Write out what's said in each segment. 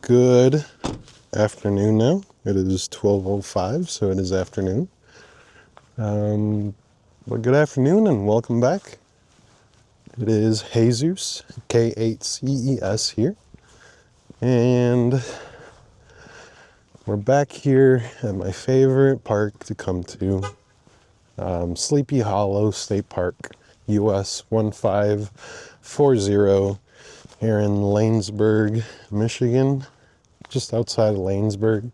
Good afternoon now. It is 12:05, so it is afternoon. Well, good afternoon and welcome back. It is Zeus K8CES here, and we're back here at my favorite park to come to, Sleepy Hollow State Park, US 1540, here in Lanesburg, Michigan, just outside of Lanesburg.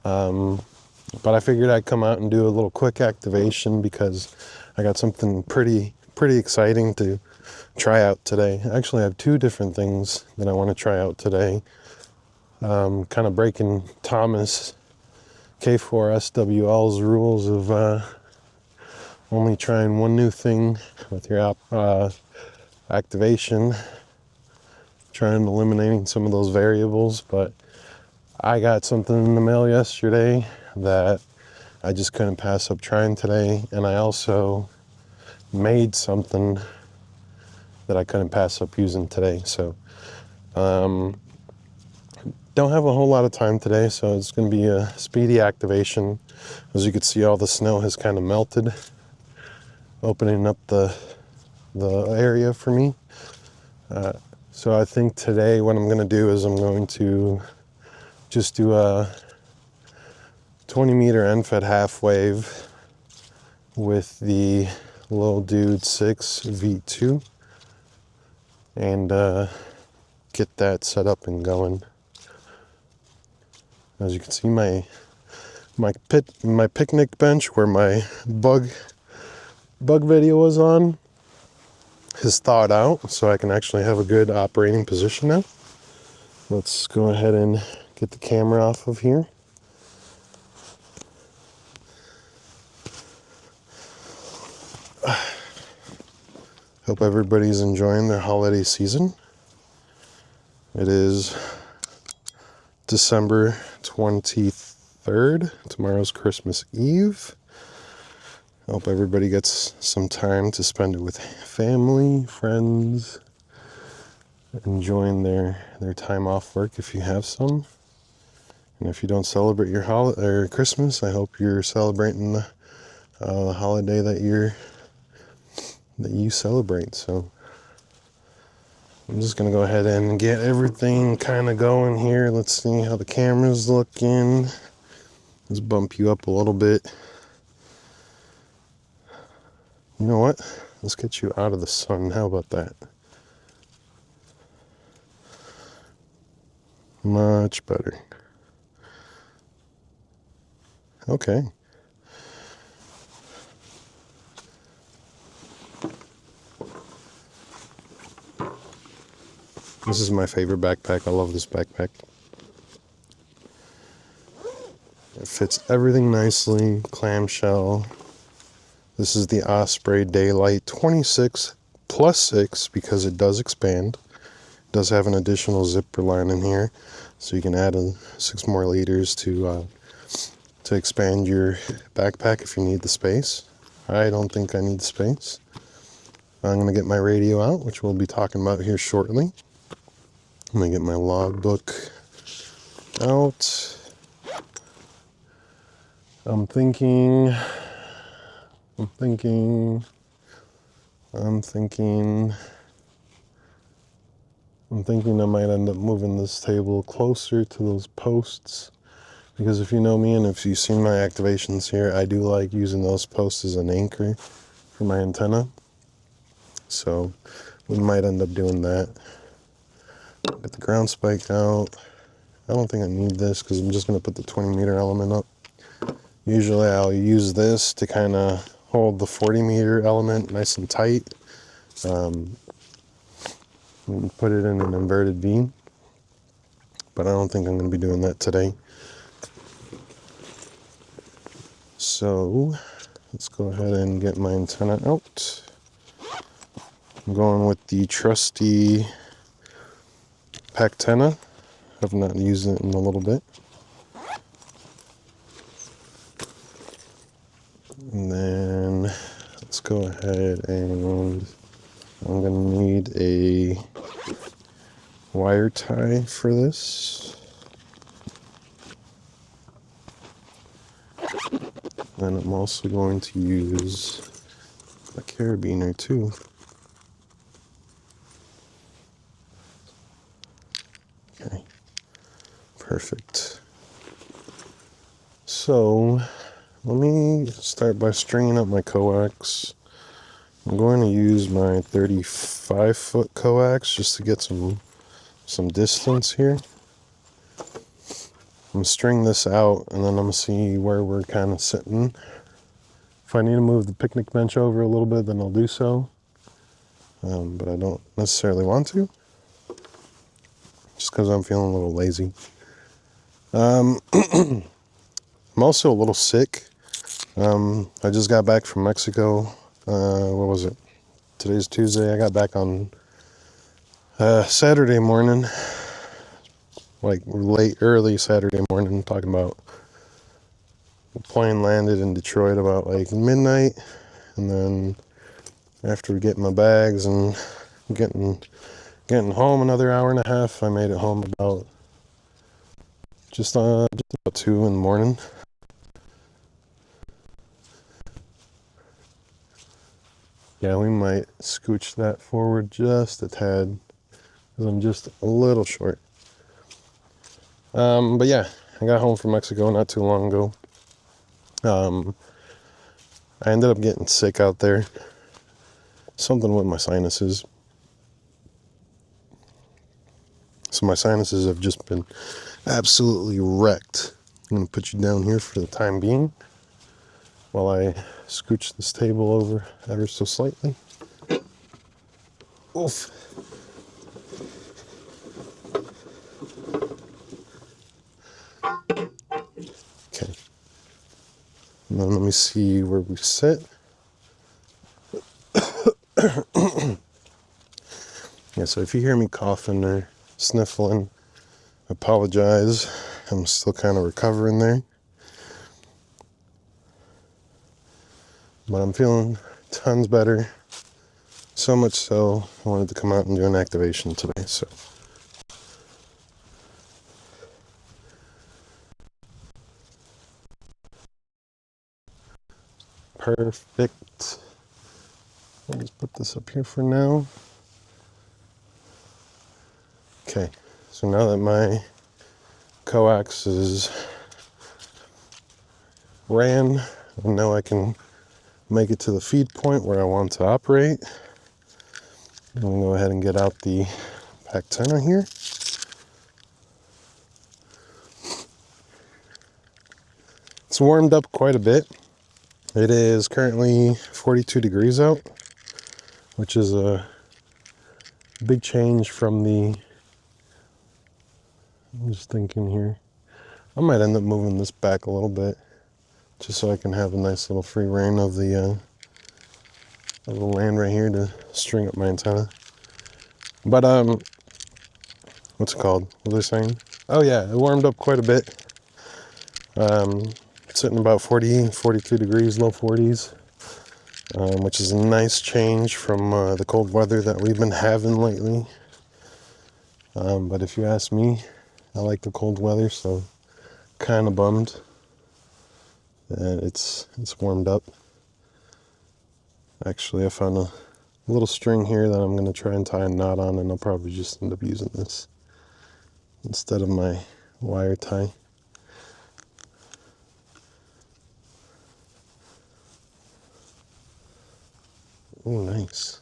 But I figured I'd come out and do a little quick activation because I got something pretty exciting to try out today. I actually have two different things that I want to try out today. Kind of breaking Thomas K4SWL's rules of only trying one new thing with your activation, trying eliminating some of those variables. But I got something in the mail yesterday that I just couldn't pass up trying today, and I also made something that I couldn't pass up using today. So don't have a whole lot of time today, so it's going to be a speedy activation. As you can see, all the snow has kind of melted, opening up the area for me. So I think today what I'm going to do is I'm going to just do a 20 meter end-fed half wave with the Lil Dude 6 V2 and get that set up and going. As you can see, my picnic bench where my bug video was on is thawed out, so I can actually have a good operating position now. Let's go ahead and get the camera off of here. Hope everybody's enjoying their holiday season. It is December 23rd. Tomorrow's Christmas Eve. I hope everybody gets some time to spend it with family, friends, enjoying their time off work if you have some. And if you don't celebrate your Christmas, I hope you're celebrating the holiday that you celebrate. So I'm just gonna go ahead and get everything kind of going here. Let's see how the camera's looking. Let's bump you up a little bit. You know what? Let's get you out of the sun. How about that? Much better. Okay. This is my favorite backpack. I love this backpack. It fits everything nicely. Clamshell. This is the Osprey Daylite 26+6 because it does expand. It does have an additional zipper line in here, so you can add 6 more liters to expand your backpack if you need the space. I don't think I need the space. I'm going to get my radio out, which we'll be talking about here shortly. I'm going to get my logbook out. I'm thinking I might end up moving this table closer to those posts, because if you know me and if you've seen my activations here, I do like using those posts as an anchor for my antenna. So we might end up doing that. Get the ground spike out. I don't think I need this because I'm just going to put the 20 meter element up. Usually I'll use this to kind of hold the 40 meter element nice and tight. And put it in an inverted V. But I don't think I'm going to be doing that today. So let's go ahead and get my antenna out. I'm going with the trusty PackTenna. I've not used it in a little bit. And then let's go ahead and I'm going to need a wire tie for this. And I'm also going to use a carabiner too. Okay, perfect. So let me start by stringing up my coax. I'm going to use my 35-foot coax just to get some distance here. I'm gonna string this out and then I'm gonna see where we're kind of sitting. If I need to move the picnic bench over a little bit, then I'll do so. But I don't necessarily want to, just because I'm feeling a little lazy. I'm also a little sick. I just got back from Mexico. What was it? Today's Tuesday. I got back on Saturday morning, like early Saturday morning, talking about the plane landed in Detroit about like midnight, and then after getting my bags and getting home another hour and a half, I made it home about just about 2 in the morning. Yeah, we might scooch that forward just a tad because I'm just a little short. But yeah, I got home from Mexico not too long ago. I ended up getting sick out there. Something with my sinuses. So my sinuses have just been absolutely wrecked. I'm going to put you down here for the time being while I scooch this table over ever so slightly. Oof. Okay. And then let me see where we sit. Yeah, so if you hear me coughing or sniffling, I apologize. I'm still kind of recovering there. But I'm feeling tons better. So much so, I wanted to come out and do an activation today, so. Perfect. I'll just put this up here for now. Okay, so now that my coax is ran, I know I can make it to the feed point where I want to operate. I'm gonna go ahead and get out the PackTenna here. It's warmed up quite a bit. It is currently 42 degrees out, which is a big change from the, I'm just thinking here, I might end up moving this back a little bit just so I can have a nice little free reign of the land right here to string up my antenna. But what's it called? What was I saying? Oh yeah, it warmed up quite a bit. Sitting about 42 degrees, low 40s, which is a nice change from the cold weather that we've been having lately. But if you ask me, I like the cold weather, so kind of bummed that it's warmed up. Actually, I found a little string here that I'm going to try and tie a knot on, and I'll probably just end up using this instead of my wire tie. Oh, nice.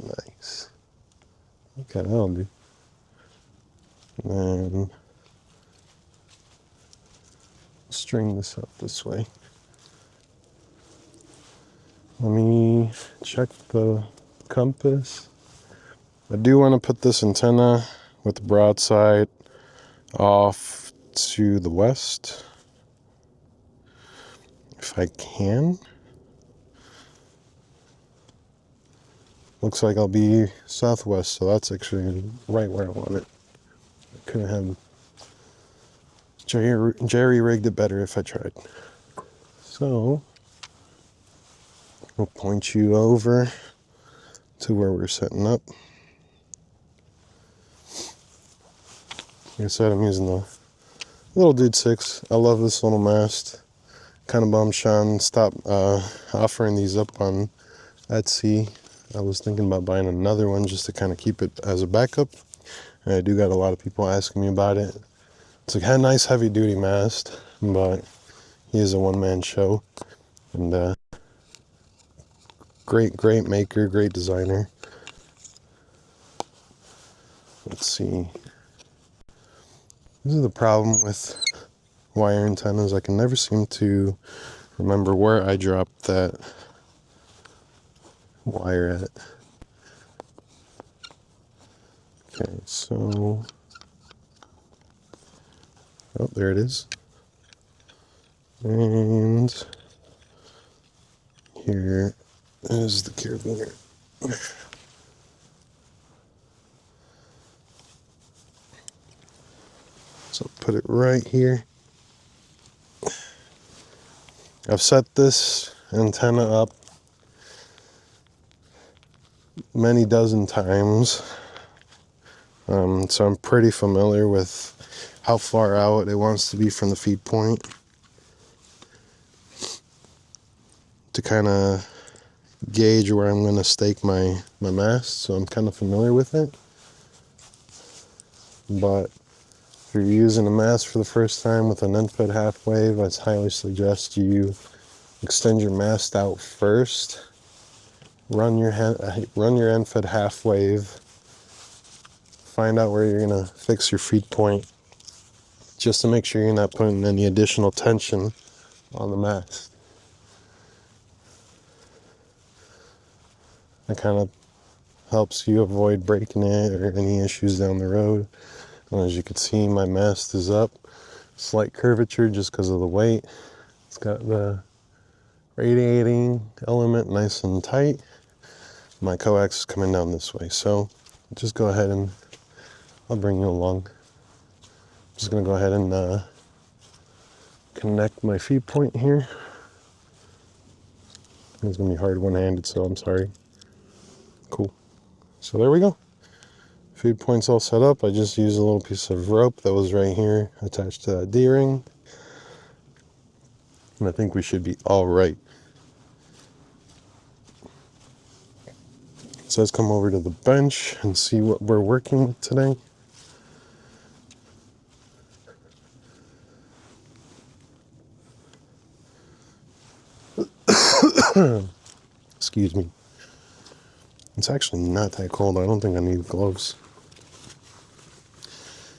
Nice. Okay, that'll do. And then string this up this way. Let me check the compass. I do want to put this antenna with the broadside off to the west, if I can. Looks like I'll be southwest, so that's actually right where I want it. I could have jerry rigged it better if I tried. So I'll point you over to where we're setting up. Like I said, I'm using the Lil Dude 6. I love this little mast. Kind of bummed Sean stopped offering these up on Etsy. I was thinking about buying another one just to kind of keep it as a backup. And I do got a lot of people asking me about it. It's a nice heavy duty mast, but he is a one-man show. And great maker, great designer. Let's see. This is the problem with wire antennas. I can never seem to remember where I dropped that wire at. Okay, so, oh, there it is. And here is the carabiner. So put it right here. I've set this antenna up many dozen times. So I'm pretty familiar with how far out it wants to be from the feed point to kind of gauge where I'm going to stake my mast. So I'm kind of familiar with it. But if you're using a mast for the first time with an end-fed half wave, I highly suggest you extend your mast out first. Run your end-fed half wave. Find out where you're going to fix your feed point, just to make sure you're not putting any additional tension on the mast. That kind of helps you avoid breaking it or any issues down the road. And as you can see, my mast is up. Slight curvature just because of the weight. It's got the radiating element nice and tight. My coax is coming down this way. So just go ahead and I'll bring you along. I'm just going to go ahead and connect my feed point here. It's going to be hard one-handed, so I'm sorry. Cool. So there we go. Feed point's all set up. I just used a little piece of rope that was right here attached to that D-ring. And I think we should be all right. So let's come over to the bench and see what we're working with today. Excuse me. It's actually not that cold. I don't think I need gloves.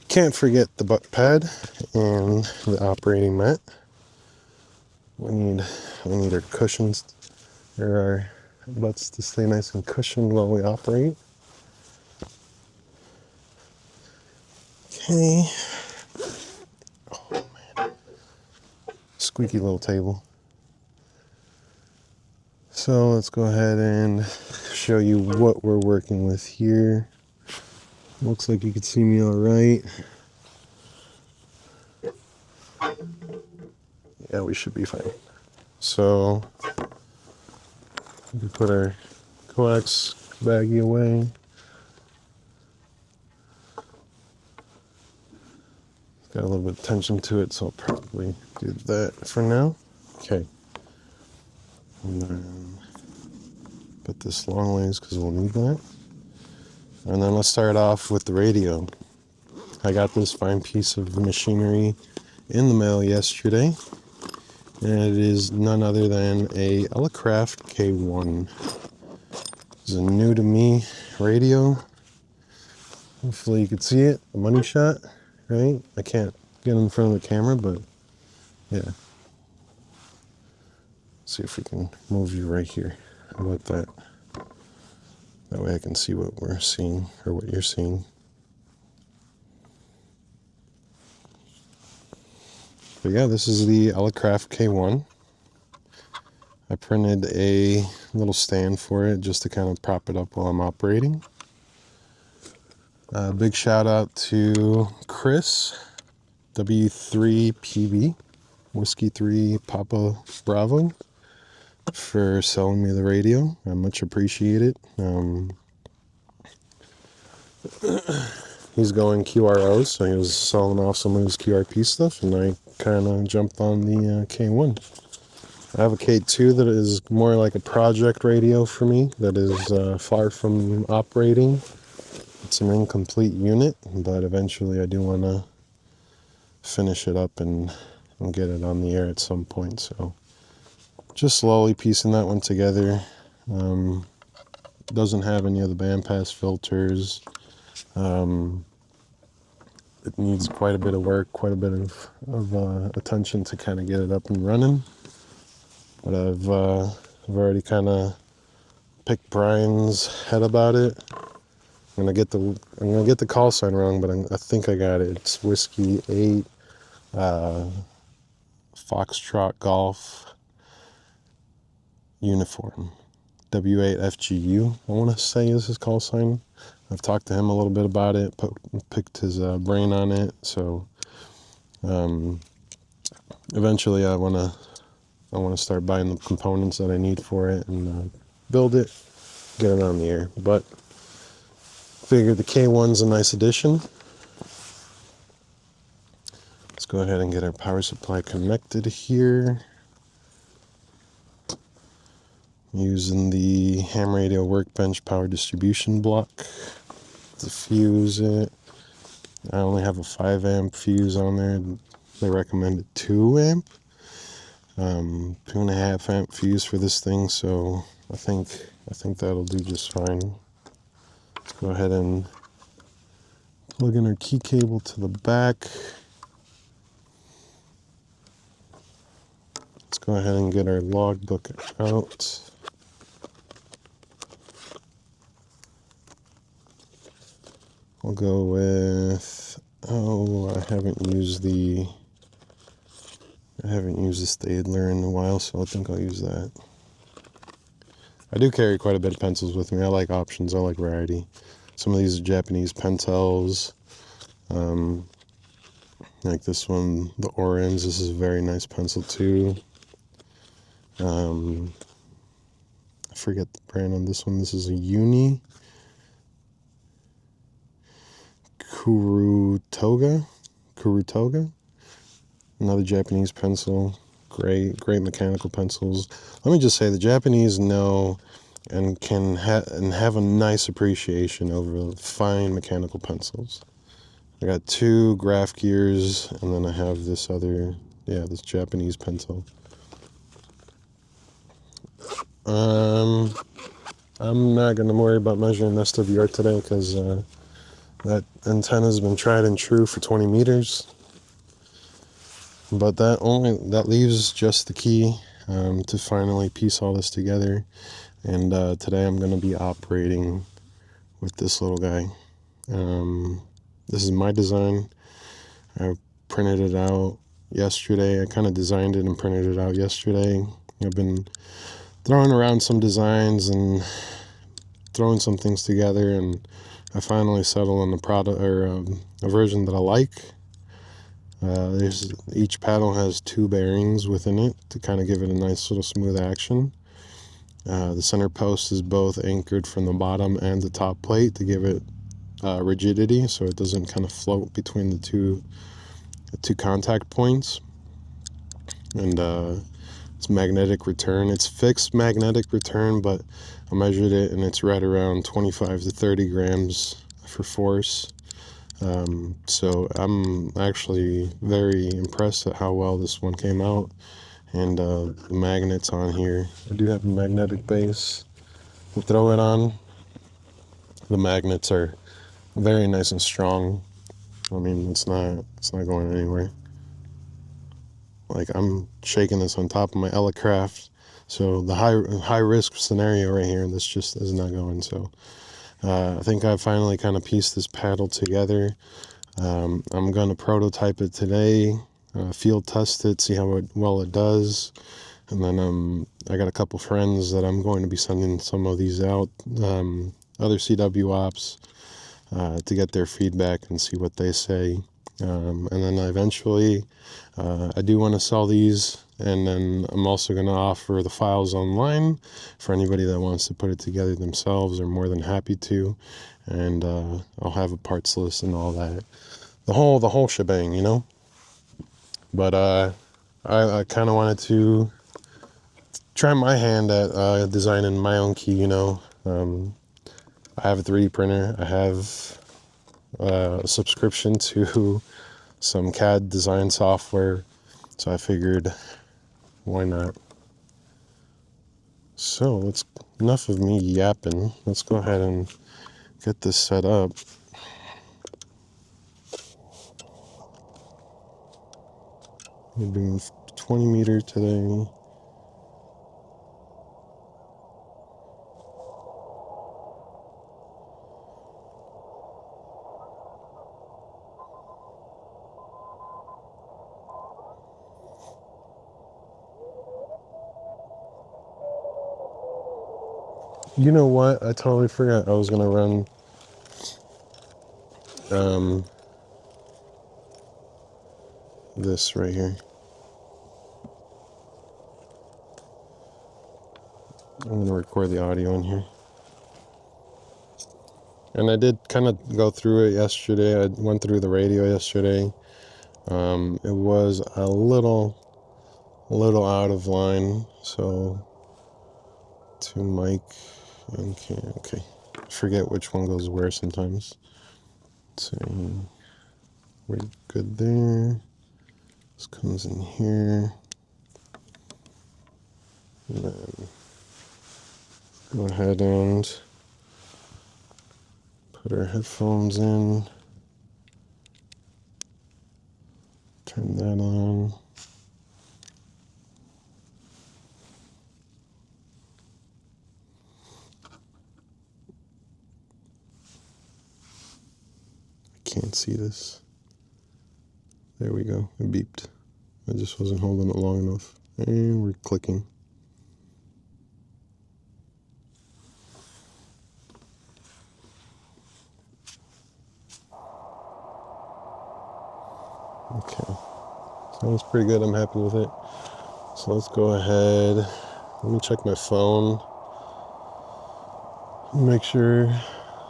Can't forget the butt pad and the operating mat. We need our cushions, or our butts to stay nice and cushioned while we operate. Okay. Oh man. Squeaky little table. So let's go ahead and show you what we're working with here. Looks like you can see me all right. Yeah, we should be fine. So we put our coax baggie away. Got a little bit of tension to it, so I'll probably do that for now. Okay. And then put this long ways because we'll need that. And then let's start off with the radio. I got this fine piece of machinery in the mail yesterday, and it is none other than a Elecraft K1. This is a new to me radio. Hopefully you can see it, a money shot, right? I can't get in front of the camera, but yeah. Let's see if we can move you right here. How about that? That way I can see what we're seeing, or what you're seeing. But yeah, this is the Elecraft K1. I printed a little stand for it just to kind of prop it up while I'm operating. Big shout out to Chris, W3PB, Whiskey 3 Papa Bravo. for selling me the radio. I much appreciate it. He's going QROs, so he was selling off some of his QRP stuff, and I kind of jumped on the K1. I have a K2 that is more like a project radio for me, that is far from operating. It's an incomplete unit, but eventually I do want to finish it up and get it on the air at some point. So just slowly piecing that one together. Doesn't have any of the bandpass filters. It needs quite a bit of work, quite a bit of attention to kind of get it up and running. But I've already kind of picked Brian's head about it. I'm gonna get the call sign wrong, but I think I got it. It's Whiskey 8, Foxtrot Golf Uniform, W8FGU. I want to say is his call sign. I've talked to him a little bit about it, picked his brain on it. So eventually, I want to start buying the components that I need for it and build it, get it on the air. But figured the K1's a nice addition. Let's go ahead and get our power supply connected here. Using the ham radio Workbench power distribution block to fuse it. I only have a 5 amp fuse on there. They recommended 2 amp. 2.5 amp fuse for this thing, so I think that'll do just fine. Let's go ahead and plug in our key cable to the back. Let's go ahead and get our logbook out. We'll go with, I haven't used the Staedtler in a while, so I think I'll use that. I do carry quite a bit of pencils with me. I like options, I like variety. Some of these are Japanese Pentels. Like this one, the Orange, this is a very nice pencil too. I forget the brand on this one. This is a Uni Kurutoga, another Japanese pencil. Great mechanical pencils. Let me just say, the Japanese know and can have a nice appreciation over fine mechanical pencils. I got 2 graph gears, and then I have this other, this Japanese pencil. I'm not going to worry about measuring SWR today because that antenna's been tried and true for 20 meters. But that leaves just the key to finally piece all this together. And today I'm going to be operating with this little guy. This is my design. I printed it out yesterday. I kind of designed it and printed it out yesterday. I've been throwing around some designs and throwing some things together, and I finally settled on the product, or a version that I like. Each paddle has 2 bearings within it to kind of give it a nice little smooth action. The center post is both anchored from the bottom and the top plate to give it rigidity, so it doesn't kind of float between the two contact points. And it's magnetic return. It's fixed magnetic return, but I measured it and it's right around 25 to 30 grams for force. So I'm actually very impressed at how well this one came out. And the magnets on here, I do have a magnetic base to throw it on. The magnets are very nice and strong. I mean, it's not going anywhere. Like, I'm shaking this on top of my Elecraft, so the high risk scenario right here, this just is not going. So I think I finally kind of pieced this paddle together. I'm going to prototype it today, field test it, see how well it does, and then I got a couple friends that I'm going to be sending some of these out, other CW ops, to get their feedback and see what they say. And then eventually, I do want to sell these, and then I'm also going to offer the files online for anybody that wants to put it together themselves. Are more than happy to, and I'll have a parts list and all that, the whole shebang, you know. But I kind of wanted to try my hand at designing my own key, you know. I have a 3D printer. I have a subscription to some CAD design software, so I figured, why not? So enough of me yapping. Let's go ahead and get this set up. We're doing 20 meter today. You know what? I totally forgot I was gonna run this right here. I'm gonna record the audio in here. And I did kind of go through it yesterday. I went through the radio yesterday. It was a little out of line, so to mic and can, okay. I forget which one goes where sometimes. So we're good there. This comes in here. And then go ahead and put our headphones in. Turn that on. I can't see this. There we go. It beeped. I just wasn't holding it long enough. And we're clicking. Okay. Sounds pretty good. I'm happy with it. So let's go ahead. Let me check my phone. Make sure.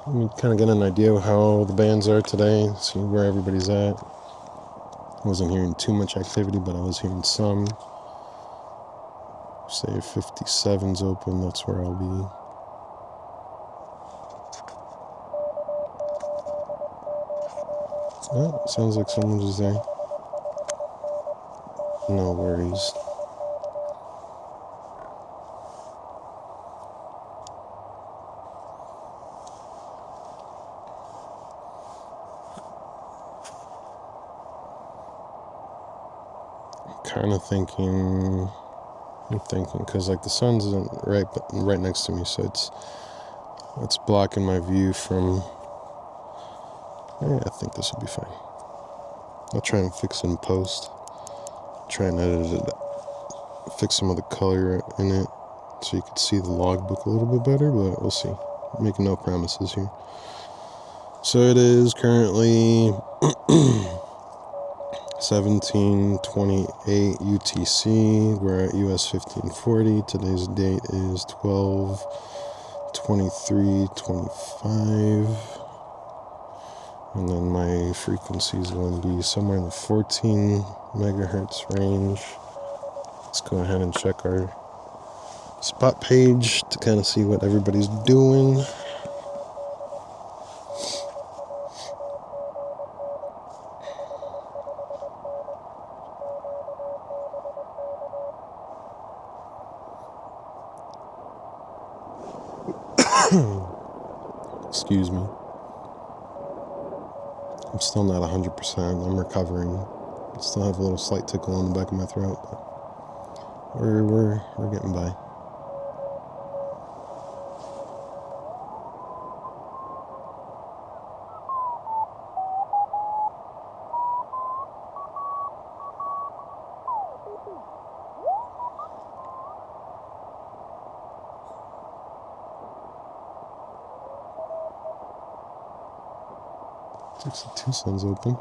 Let me kind of get an idea of how the bands are today. See where everybody's at. I wasn't hearing too much activity, but I was hearing some. Say if 57's open, that's where I'll be. Oh, sounds like someone was there. No worries. Kind of thinking, because like the sun's right next to me, so it's blocking my view from. I think this will be fine. I'll try and fix it in post. Try and edit it, fix some of the color in it, so you can see the logbook a little bit better. But we'll see. Making no promises here. So it is currently 17:28 UTC. We're at US 1540. Today's date is 12/23/25. And then my frequency is going to be somewhere in the 14 megahertz range. Let's go ahead and check our spot page to kind of see what everybody's doing. Excuse me. I'm still not 100%. I'm recovering. I still have a little slight tickle on the back of my throat, but we're getting by. Looks like two suns open.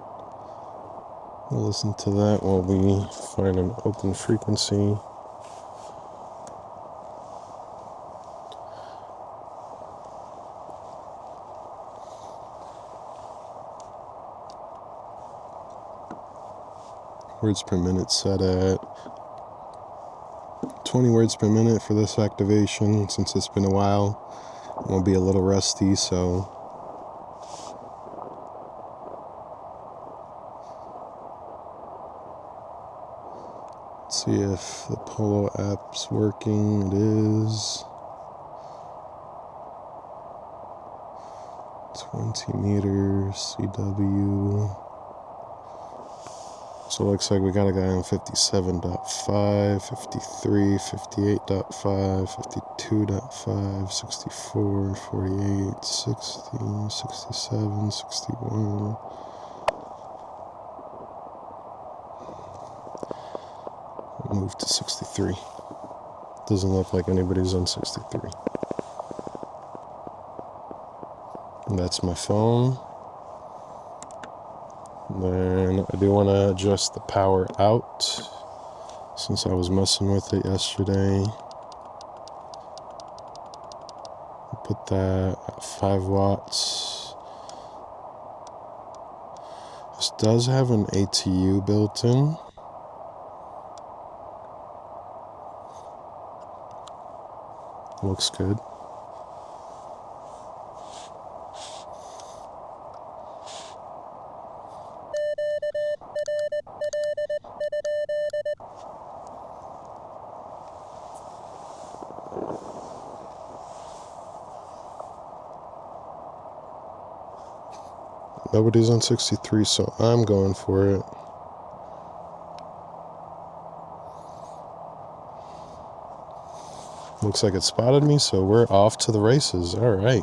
We'll listen to that while we find an open frequency. Words per minute set at 20 words per minute for this activation. Since it's been a while, I'm gonna be a little rusty, so let's see if the Polo app's working. It is. 20 meters, CW. So it looks like we got a guy on 57.5, 53, 58.5, 52.5, 64, 48, 60, 67, 61. We'll move to 63. Doesn't look like anybody's on 63. And that's my phone. Then I do want to adjust the power out since I was messing with it yesterday. Put that at 5 watts. This does have an ATU built in. Looks good. Nobody's on 63, so I'm going for it. Looks like it spotted me, so we're off to the races. All right.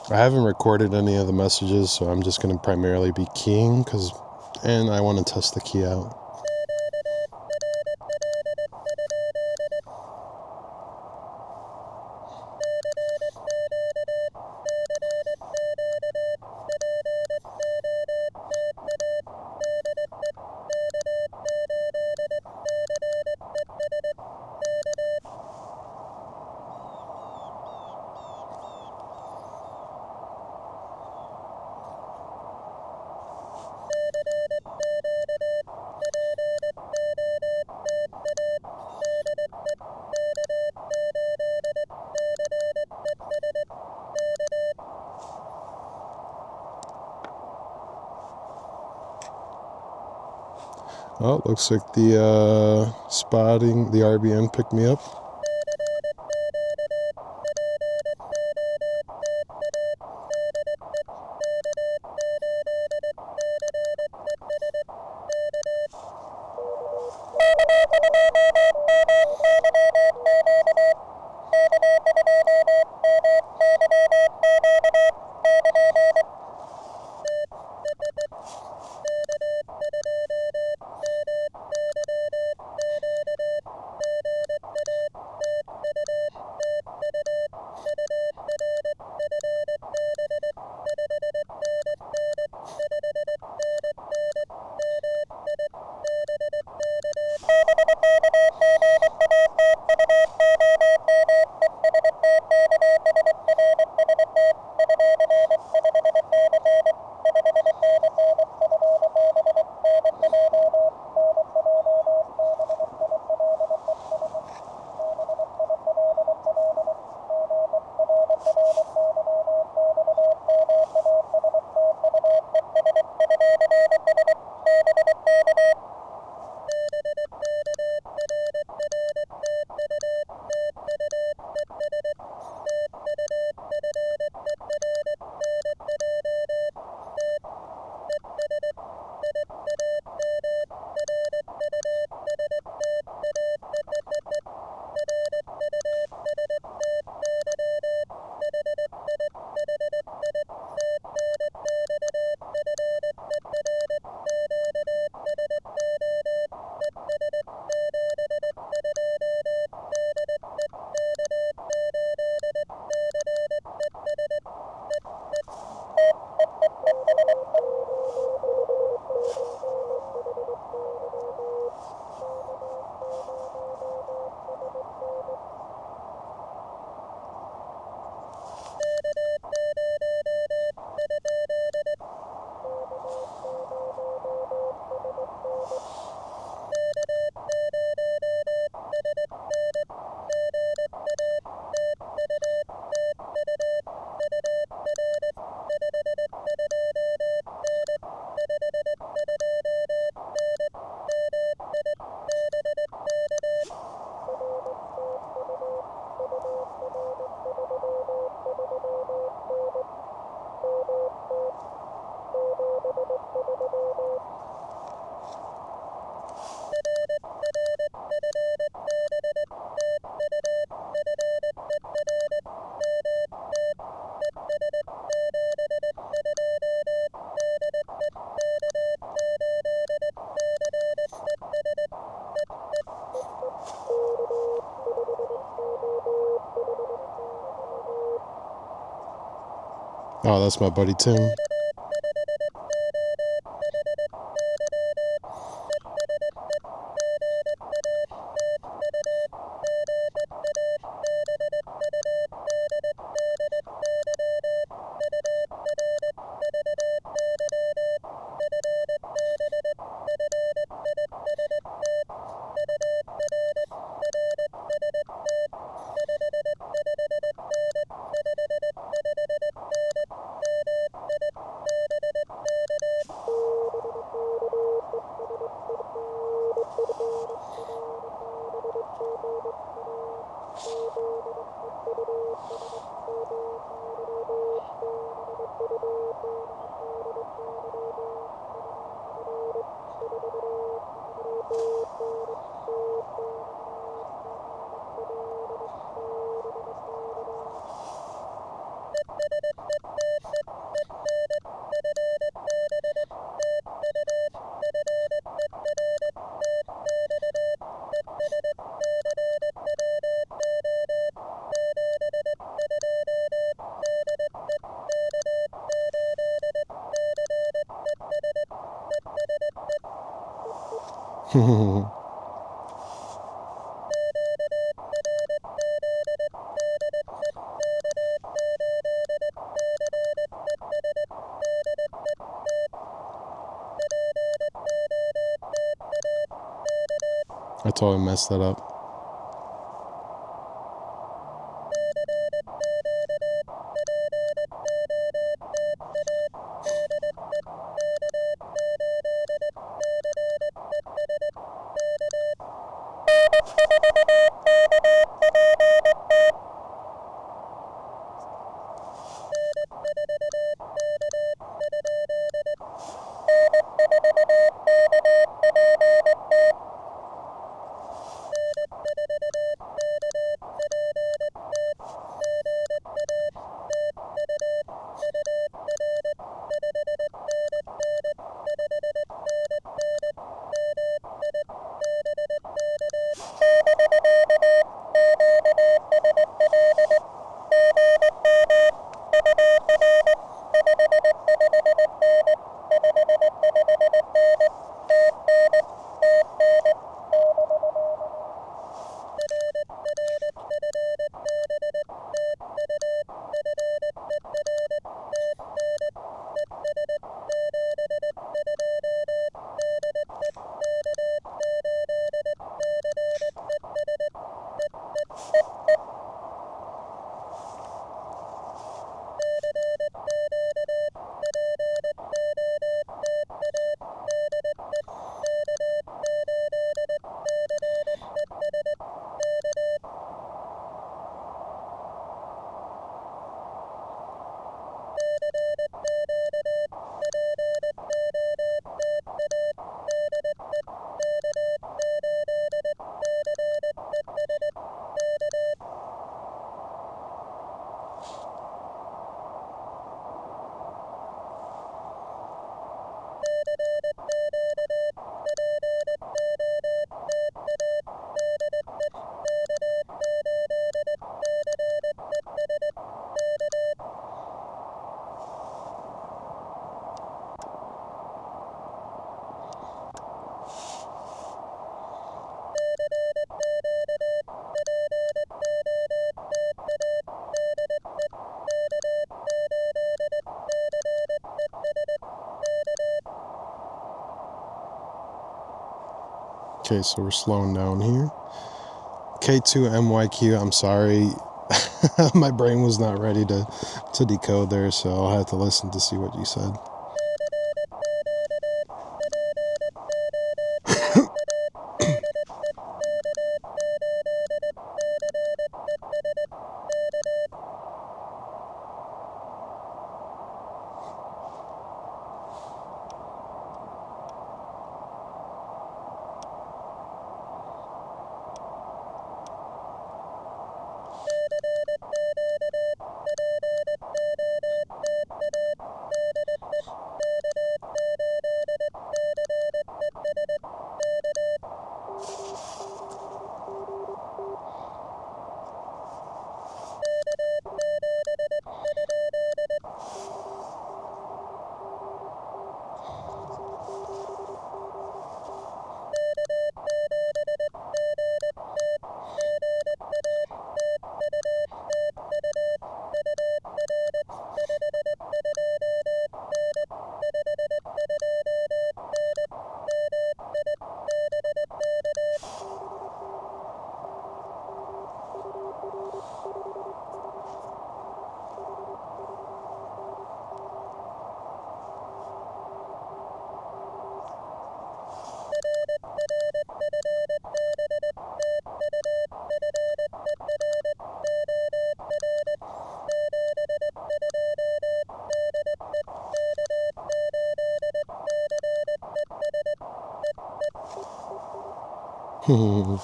I haven't recorded any of the messages, so I'm just going to primarily be keying, and I want to test the key out. Oh, looks like the spotting, the RBN picked me up. Oh, that's my buddy Tim. I totally messed that up. Okay, so we're slowing down here. K2MYQ, I'm sorry. My brain was not ready to decode there, so I'll have to listen to see what you said. Got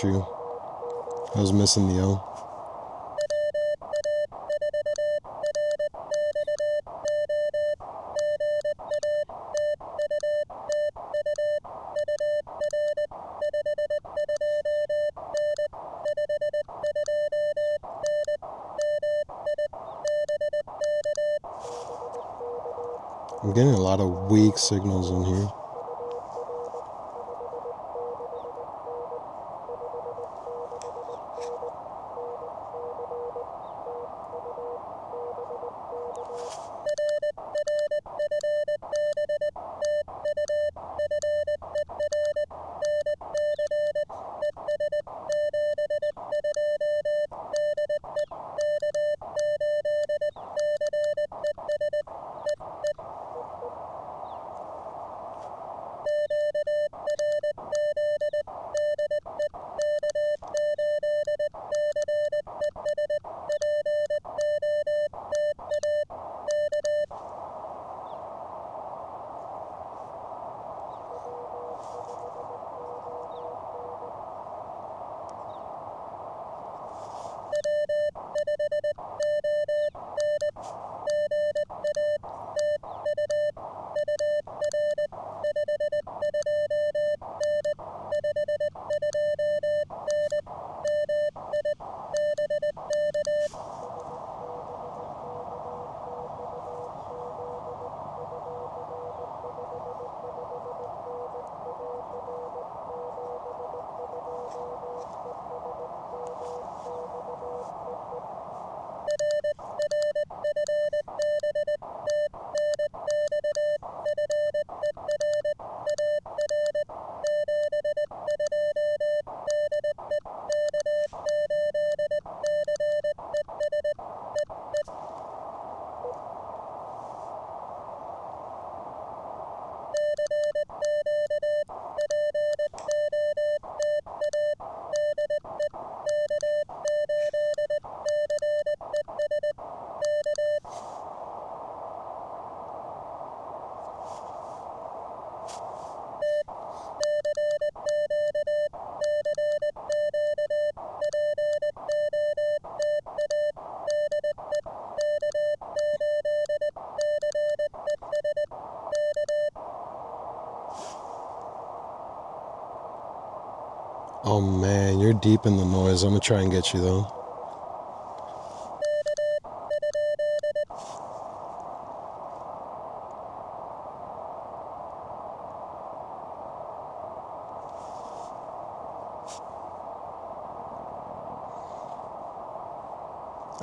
you. I was missing the O. I'm getting a lot of weak signals in here. Oh man, you're deep in the noise. I'm gonna try and get you though.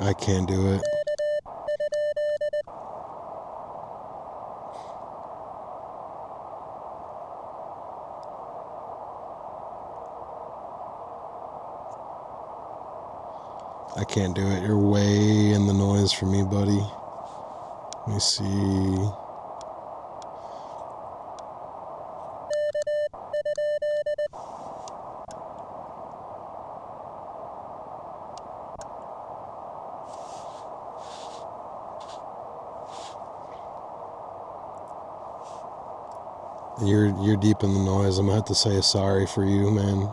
I can't do it. I can't do it. You're way in the noise for me, buddy. Let me see. You're deep in the noise. I'm gonna have to say sorry for you, man.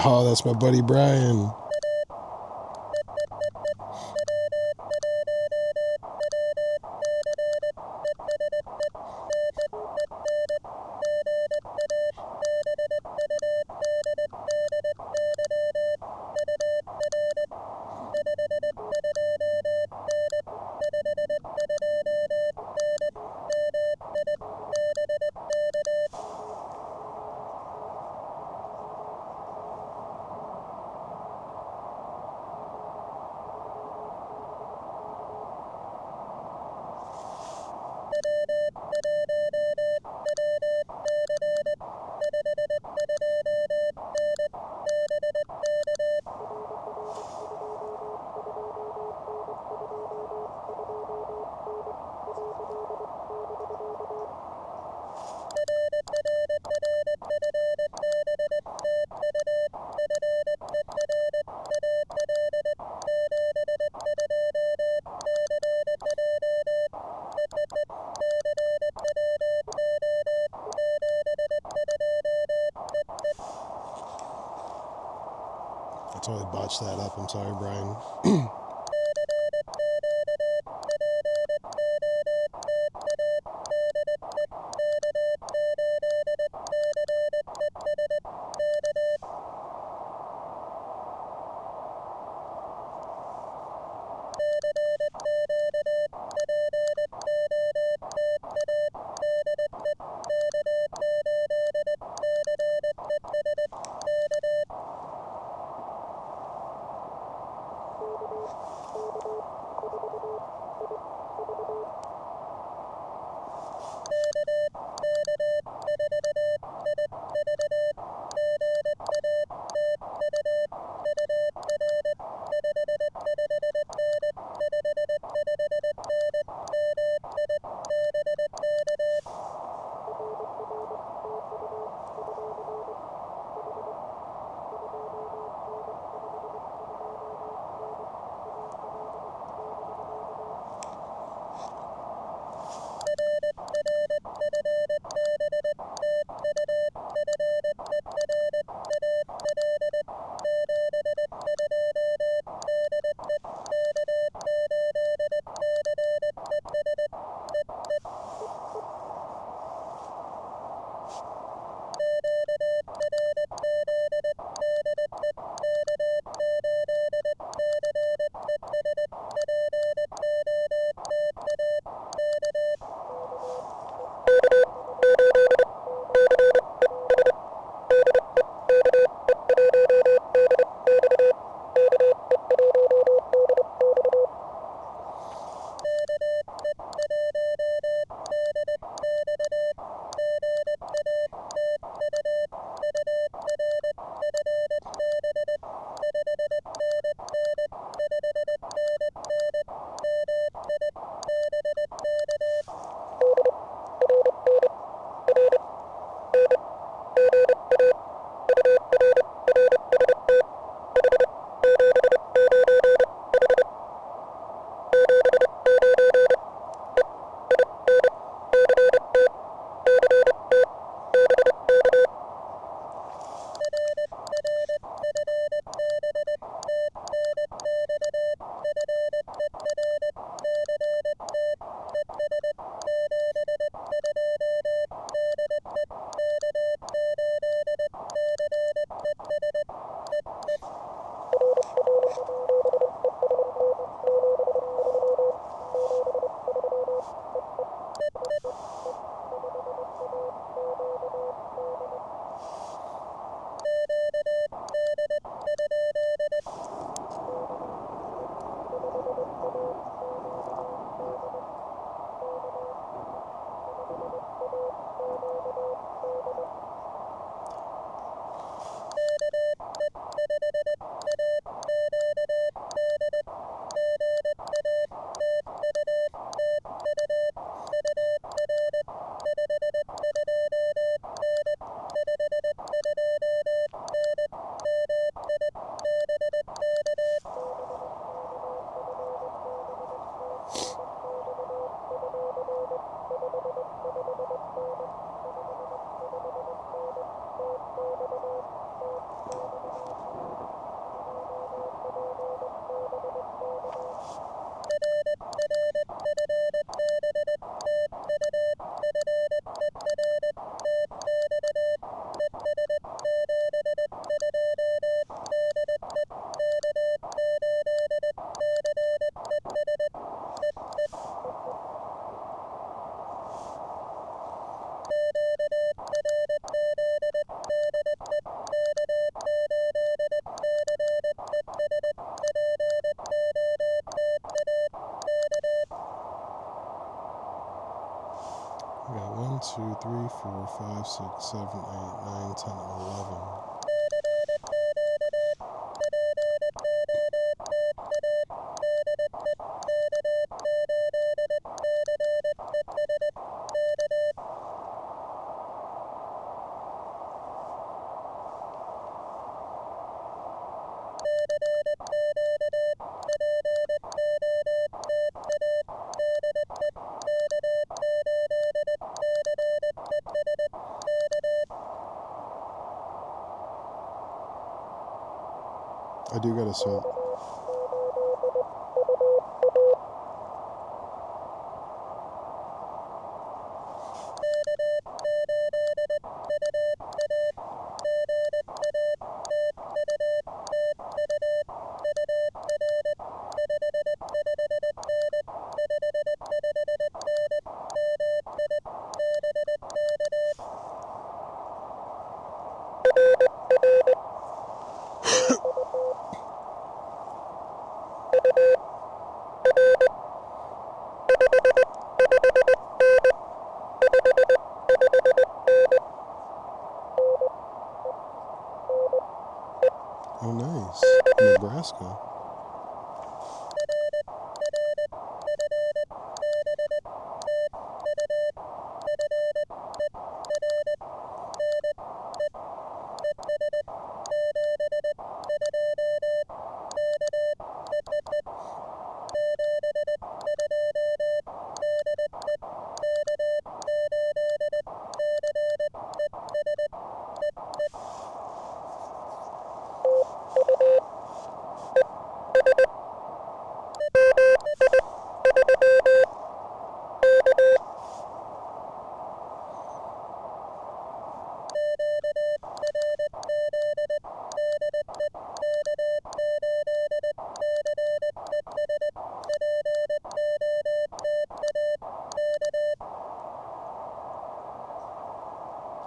Oh, that's my buddy Brian. probably botched that up. I'm sorry, Brian. We got 1, 2, 3, 4, 5, 6, 7, 8, 9, 10, 11. do gotta start. Oh, nice. Nebraska.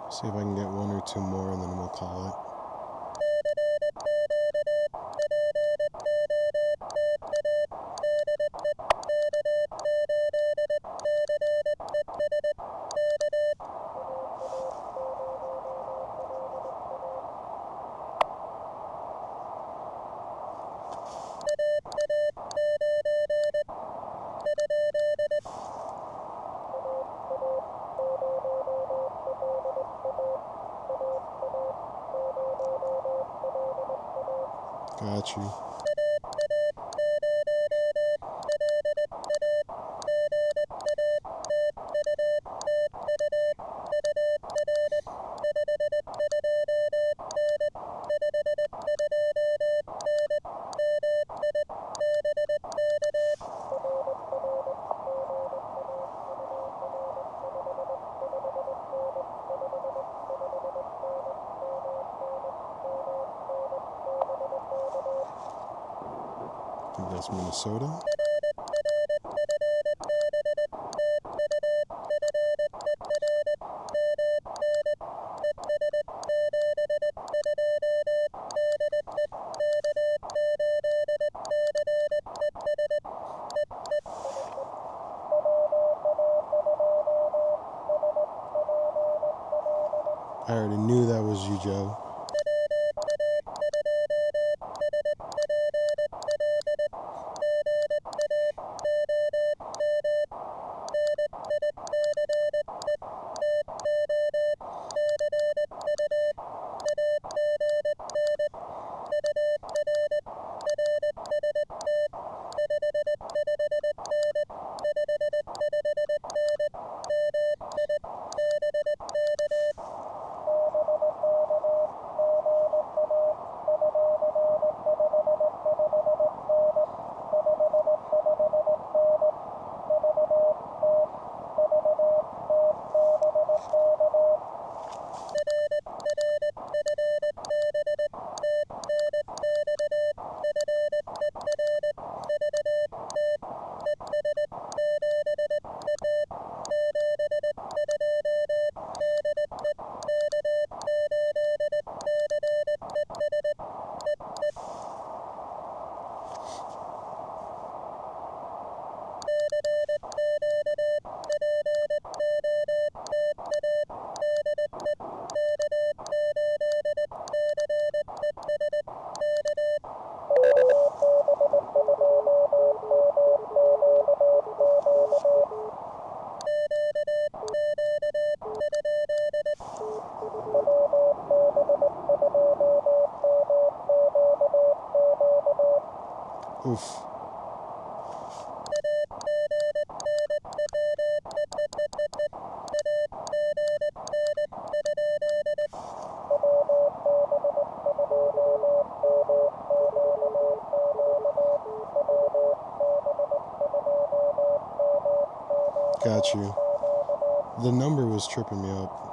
See if I can get one or two more and then we'll call it. Got you. I think that's Minnesota. I already knew that was you, Joe. Oof. Got you. The number was tripping me up.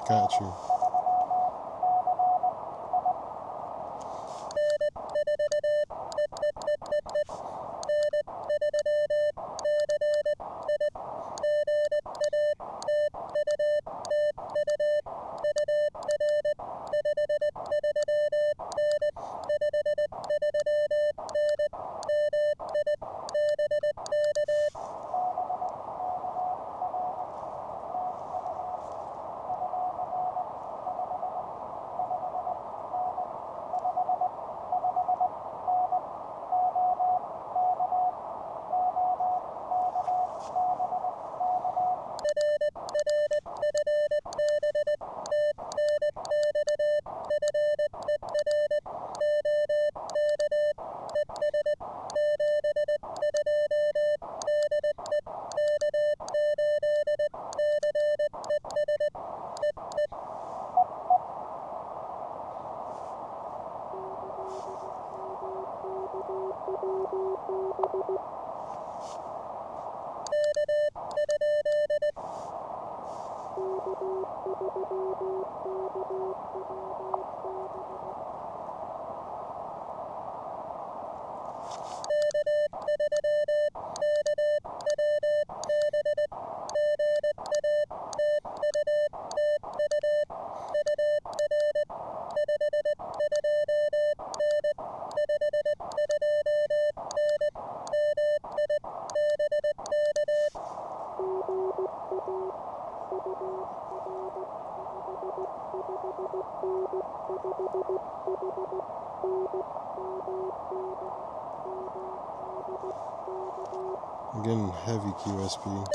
Got you. I'm getting heavy QSP.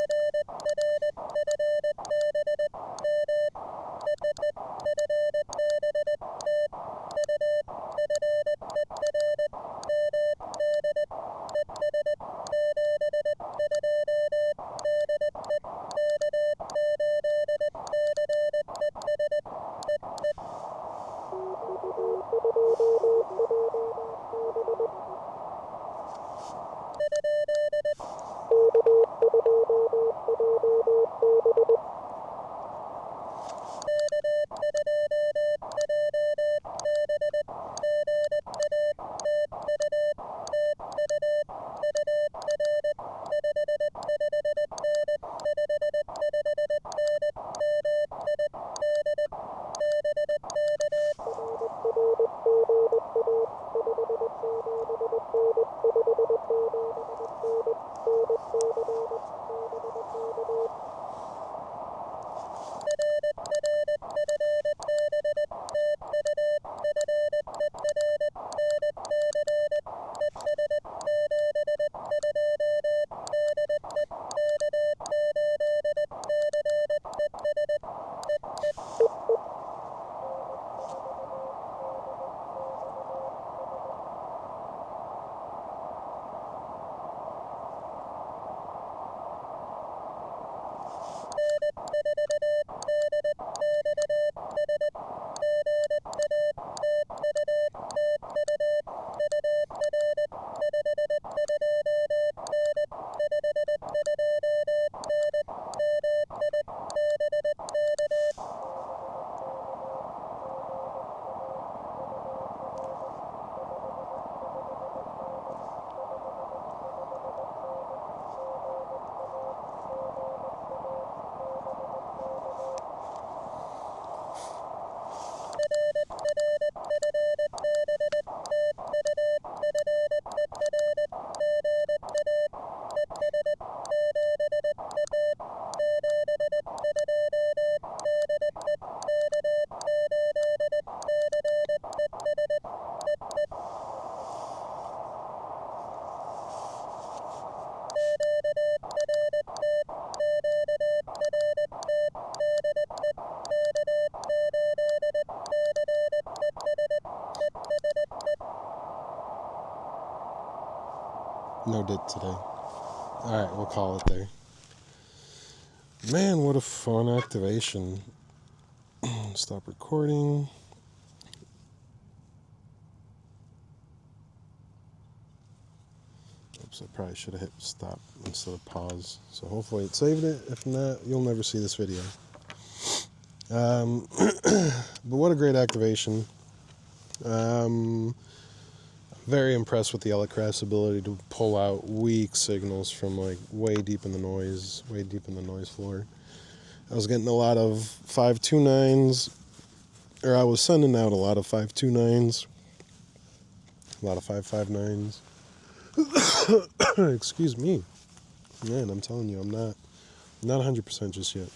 No dit today. Alright, we'll call it there. Man, what a fun activation. Stop recording. Oops, I probably should have hit stop instead of pause. So hopefully it saved it. If not, you'll never see this video. But what a great activation. Very impressed with the Elecraft's ability to pull out weak signals from like way deep in the noise floor. I was getting a lot of 529s, or I was sending out a lot of 529s, a lot of 559s. Excuse me. Man, I'm telling you, I'm not 100% just yet.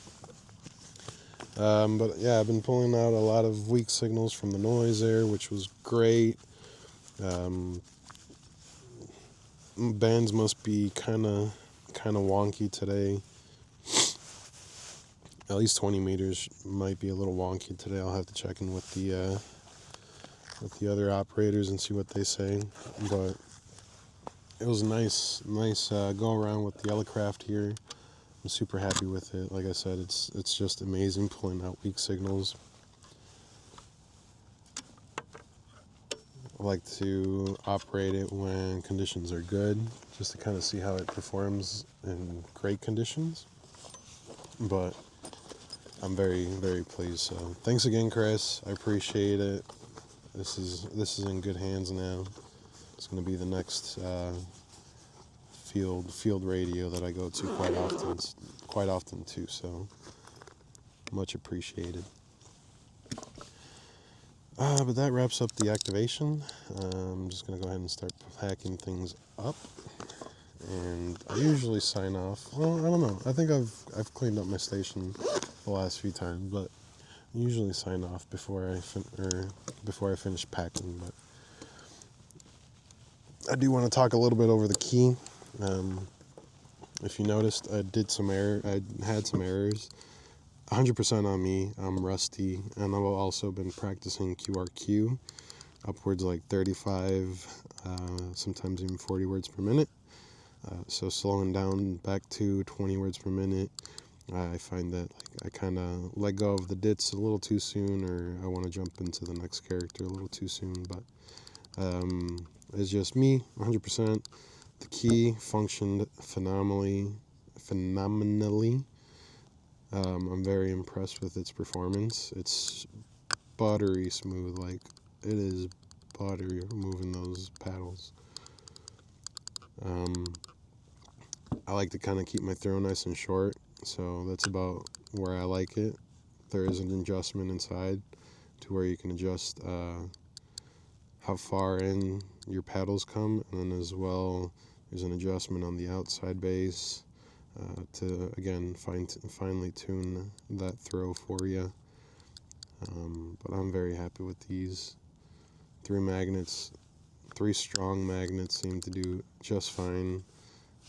But yeah, I've been pulling out a lot of weak signals from the noise there, which was great. Bands must be kind of wonky today. At least 20 meters might be a little wonky today. I'll have to check in with the other operators and see what they say. But it was nice go around with the Elecraft here. I'm super happy with it. Like I said, it's just amazing pulling out weak signals. I like to operate it when conditions are good, just to kind of see how it performs in great conditions. But I'm very, very pleased. So thanks again, Chris. I appreciate it. This is in good hands now. It's going to be the next field radio that I go to quite often too. So much appreciated. But that wraps up the activation. I'm just going to go ahead and start packing things up. And I usually sign off. Well, I don't know. I think I've cleaned up my station the last few times, but I usually sign off before I finish packing. But I do want to talk a little bit over the key. If you noticed, I had some errors. 100% on me. I'm rusty, and I've also been practicing QRQ, upwards like 35, sometimes even 40 words per minute. So slowing down back to 20 words per minute, I find that I kind of let go of the dits a little too soon, or I want to jump into the next character a little too soon. But it's just me, 100%. The key functioned phenomenally. I'm very impressed with its performance. It's buttery smooth, like it is buttery moving those paddles. I like to kind of keep my throw nice and short, so that's about where I like it. There is an adjustment inside to where you can adjust how far in your paddles come, and then as well there's an adjustment on the outside base to again finely tune that throw for you. But I'm very happy with these 3 strong magnets seem to do just fine.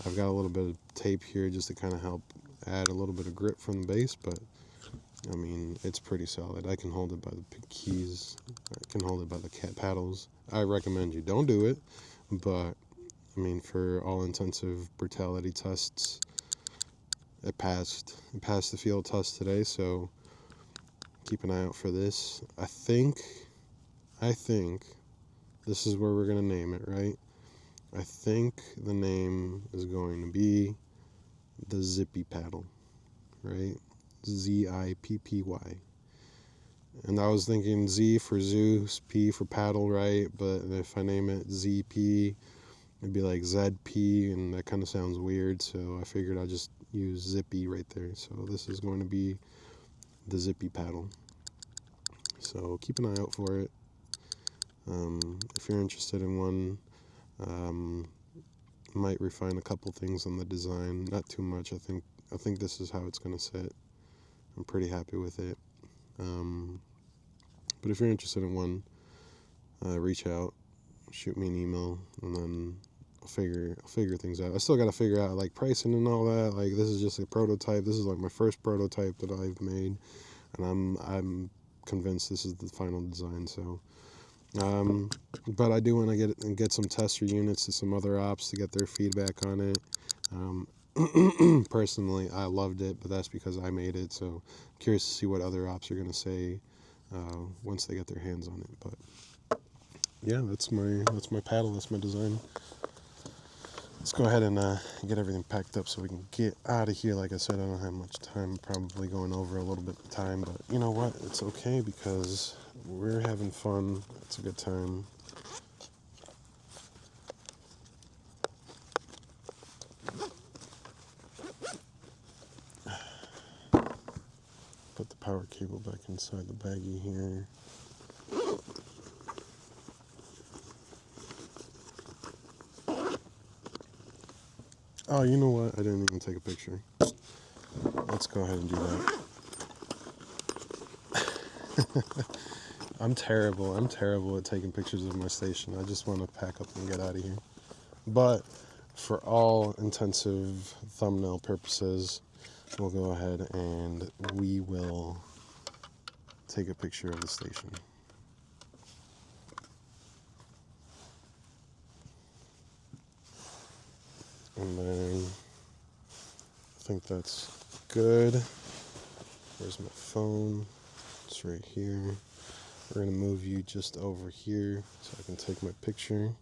I've got a little bit of tape here just to kind of help add a little bit of grip from the base, but I mean, it's pretty solid. I can hold it by the keys. I can hold it by the paddles. I recommend you don't do it, but I mean, for all intensive brutality tests, it passed the field test today, so keep an eye out for this. I think this is where we're going to name it, right? I think the name is going to be the Zippy Paddle, right? ZIPPY. And I was thinking Z for Zeus, P for paddle, right? But if I name it ZP, it'd be like ZP, and that kind of sounds weird, so I figured I'd just use Zippy right there. So this is going to be the Zippy Paddle. So keep an eye out for it. If you're interested in one, might refine a couple things on the design, not too much. I think this is how it's going to sit. I'm pretty happy with it. But if you're interested in one, reach out, shoot me an email, and then I'll figure things out. I still got to figure out like pricing and all that. Like, this is just a prototype. This is like my first prototype that I've made, and I'm convinced this is the final design. So But I do want to get some tester units to some other ops to get their feedback on it. Personally, I loved it, but that's because I made it. So I'm curious to see what other ops are going to say once they get their hands on it. But yeah, that's my paddle. That's my design. Let's go ahead and get everything packed up so we can get out of here. Like I said, I don't have much time. Probably going over a little bit of time, but you know what? It's okay because we're having fun. It's a good time. Put the power cable back inside the baggie here. Oh, you know what? I didn't even take a picture. Let's go ahead and do that. I'm terrible. I'm terrible at taking pictures of my station. I just want to pack up and get out of here. But for all intensive thumbnail purposes, we'll go ahead and we will take a picture of the station. And then I think that's good. Where's my phone? It's right here. We're going to move you just over here so I can take my picture.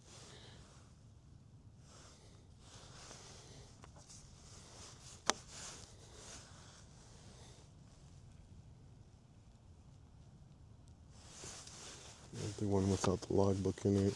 The one without the logbook in it.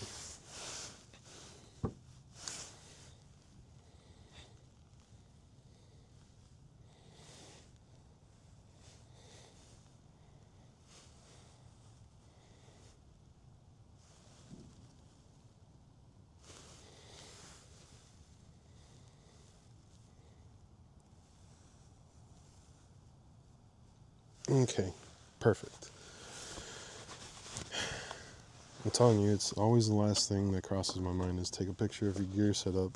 Okay, perfect. I'm telling you, it's always the last thing that crosses my mind is take a picture of your gear setup.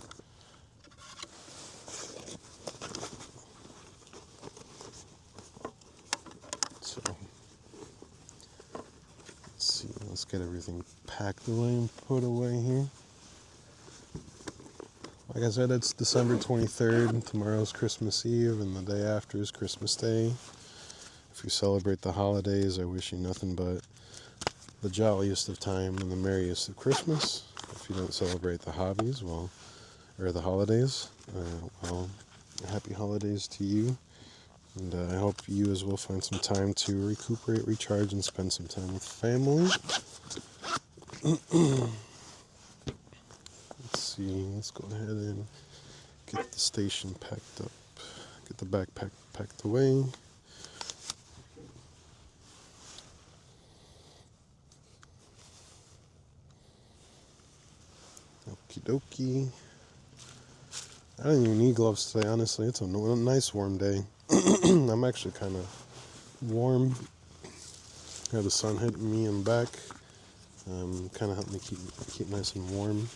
So, let's see, let's get everything packed away and put away here. Like I said, it's December 23rd. Tomorrow's Christmas Eve, and the day after is Christmas Day. If you celebrate the holidays, I wish you nothing but the jolliest of time and the merriest of Christmas. If you don't celebrate the hobbies, well, or the holidays, well, happy holidays to you. And I hope you as well find some time to recuperate, recharge, and spend some time with family. Let's see, let's go ahead and get the station packed up. Get the backpack packed away. Okie dokie. I didn't even need gloves today, honestly. It's a nice warm day. I'm actually kind of warm. Got the sun hitting me in the back. Kind of helped me keep nice and warm.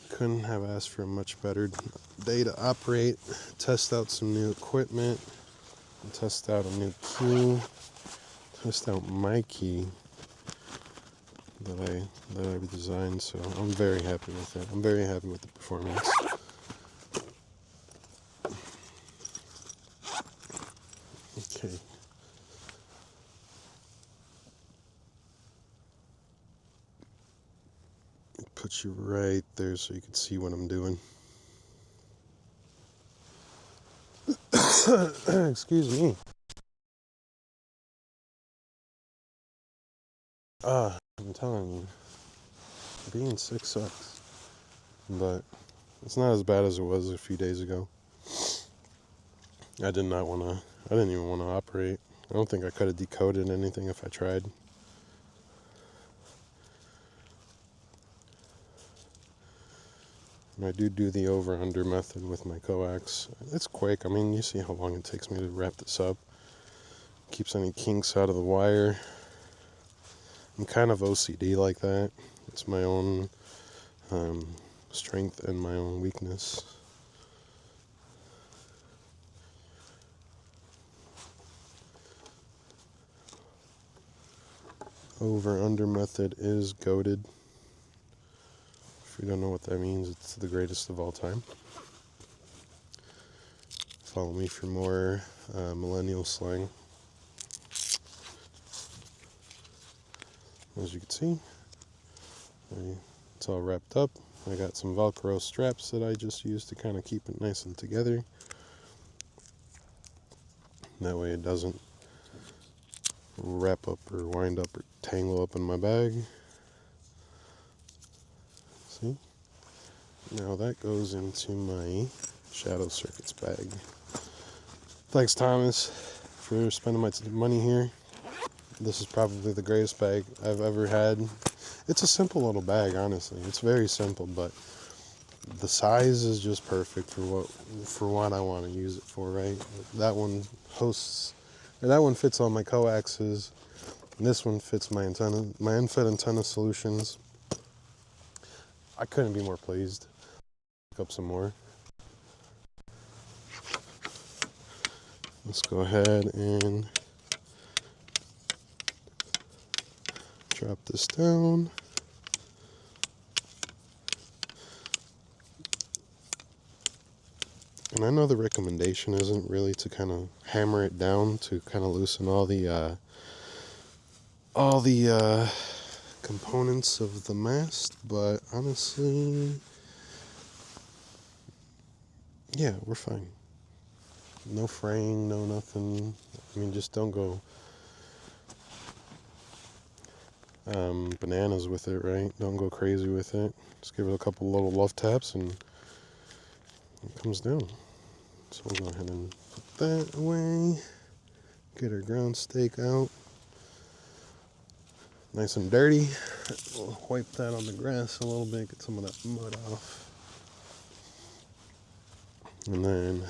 Couldn't have asked for a much better day to operate, test out some new equipment, test out a new key, test out my key that I designed. So I'm very happy with that. I'm very happy with the performance. Okay. Put you right there so you can see what I'm doing. Excuse me. I'm telling you, being sick sucks. But it's not as bad as it was a few days ago. I didn't even want to operate. I don't think I could have decoded anything if I tried. And I do the over-under method with my coax. It's quick. I mean, you see how long it takes me to wrap this up. Keeps any kinks out of the wire. I'm kind of OCD like that. It's my own strength and my own weakness. over-under method is goated. If you don't know what that means, it's the greatest of all time. Follow me for more millennial slang. As you can see, it's all wrapped up. I got some Velcro straps that I just used to kind of keep it nice and together. That way it doesn't wrap up or wind up or tangle up in my bag. See? Now that goes into my shadow circuits bag. Thanks, Thomas, for spending my money here. This is probably the greatest bag I've ever had. It's a simple little bag, honestly. It's very simple, but the size is just perfect for what I want to use it for, right? That one fits all my coaxes. And this one fits my antenna, my infit antenna solutions. I couldn't be more pleased. Pick up some more. Let's go ahead and drop this down. And I know the recommendation isn't really to kind of hammer it down to kind of loosen all the components of the mast, but honestly, yeah, we're fine. No fraying, no nothing. I mean, just don't go bananas with it, right? Don't go crazy with it. Just give it a couple little love taps and it comes down. So we'll go ahead and put that away. Get our ground stake out. Nice and dirty. We'll wipe that on the grass a little bit, get some of that mud off. And then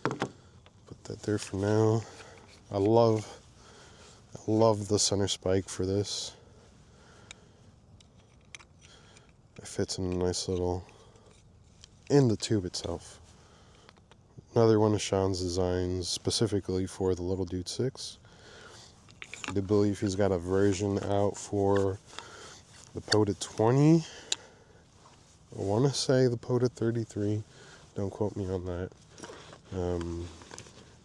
put that there for now. I love the center spike for this. It fits in a nice little, in the tube itself. Another one of Sean's designs specifically for the Little Dude 6. I do believe he's got a version out for the POTA 20. I want to say the POTA 33. Don't quote me on that. I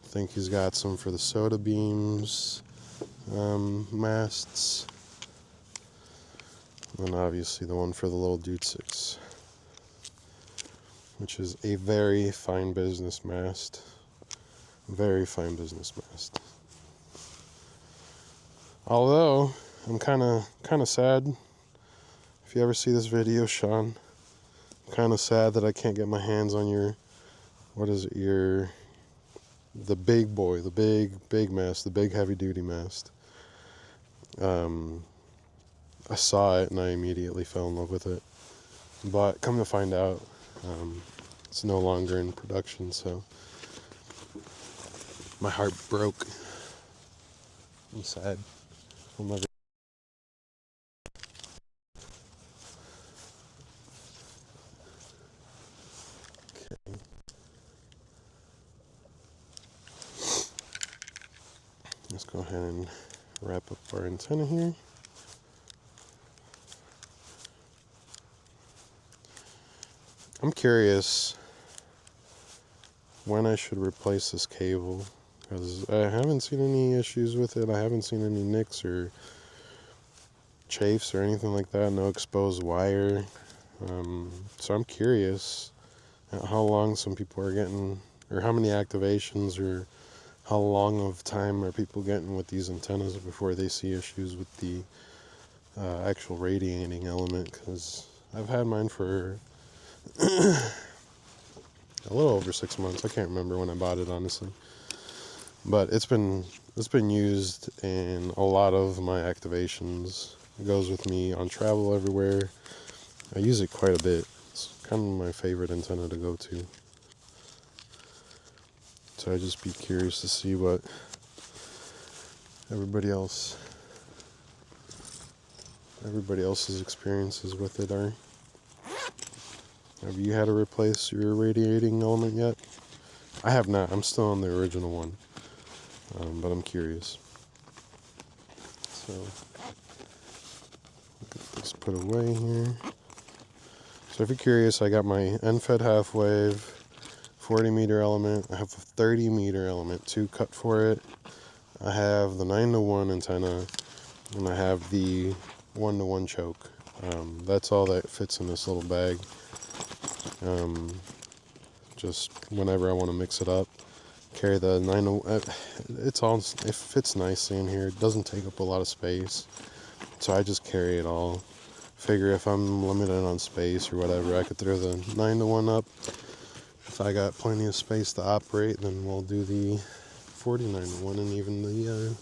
think he's got some for the soda beams, masts, and obviously the one for the Little Dude 6, which is a very fine business mast. Very fine business mast. Although I'm kind of sad. If you ever see this video, Sean, I'm kind of sad that I can't get my hands on your, what is it, the big boy, the big mast, the big heavy duty mast. I saw it and I immediately fell in love with it. But come to find out, it's no longer in production, so my heart broke. I'm sad. I'll never. Okay. Let's go ahead and wrap up our antenna here. I'm curious when I should replace this cable, because I haven't seen any issues with it. I haven't seen any nicks or chafes or anything like that. No exposed wire. So I'm curious how long some people are getting, or how many activations, or how long of time are people getting with these antennas before they see issues with the actual radiating element. Because I've had mine for a little over 6 months. I can't remember when I bought it, honestly, but it's been used in a lot of my activations. It goes with me on travel everywhere. I use it quite a bit. It's kind of my favorite antenna to go to. So I'd just be curious to see what everybody else's experiences with it are. Have you had to replace your radiating element yet? I have not. I'm still on the original one, but I'm curious. So put away here. So if you're curious, I got my end-fed half wave, 40 meter element. I have a 30 meter element 2 cut for it. I have the 9-to-1 antenna, and I have the 1-to-1 choke. That's all that fits in this little bag. Just whenever I want to mix it up, carry the 9-to-1. It fits nicely in here. It doesn't take up a lot of space, so I just carry it all. Figure if I'm limited on space or whatever, I could throw the 9-to-1 up. If I got plenty of space to operate, then we'll do the 49-to-1 and even the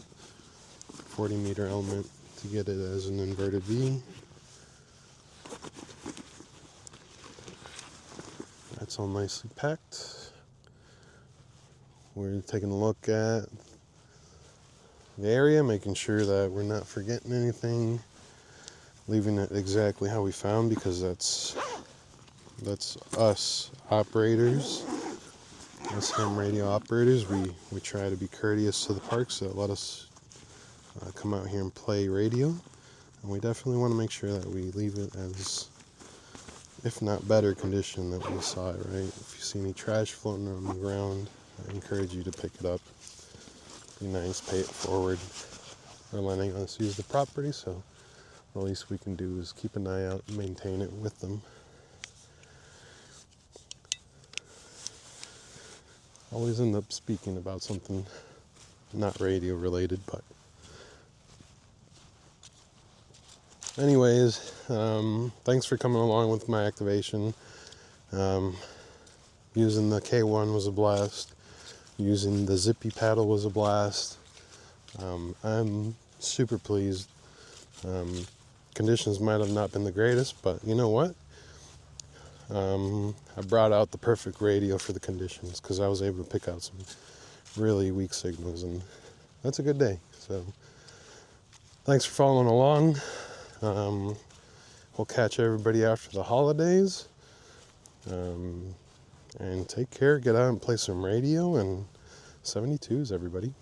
40 meter element to get it as an inverted V. That's all nicely packed. We're taking a look at the area, making sure that we're not forgetting anything, leaving it exactly how we found, because that's us operators, us ham radio operators. We try to be courteous to the parks that let us come out here and play radio, and we definitely want to make sure that we leave it as, if not better condition that we saw it, right? If you see any trash floating on the ground, I encourage you to pick it up. Be nice, pay it forward. They're letting us use the property, so the least we can do is keep an eye out and maintain it with them. Always end up speaking about something not radio related, but anyways, thanks for coming along with my activation. Using the K1 was a blast. Using the zippy paddle was a blast. I'm super pleased. Conditions might have not been the greatest, but you know what? I brought out the perfect radio for the conditions, because I was able to pick out some really weak signals, and that's a good day. So thanks for following along. We'll catch everybody after the holidays. And take care. Get out and play some radio, and 72s, everybody.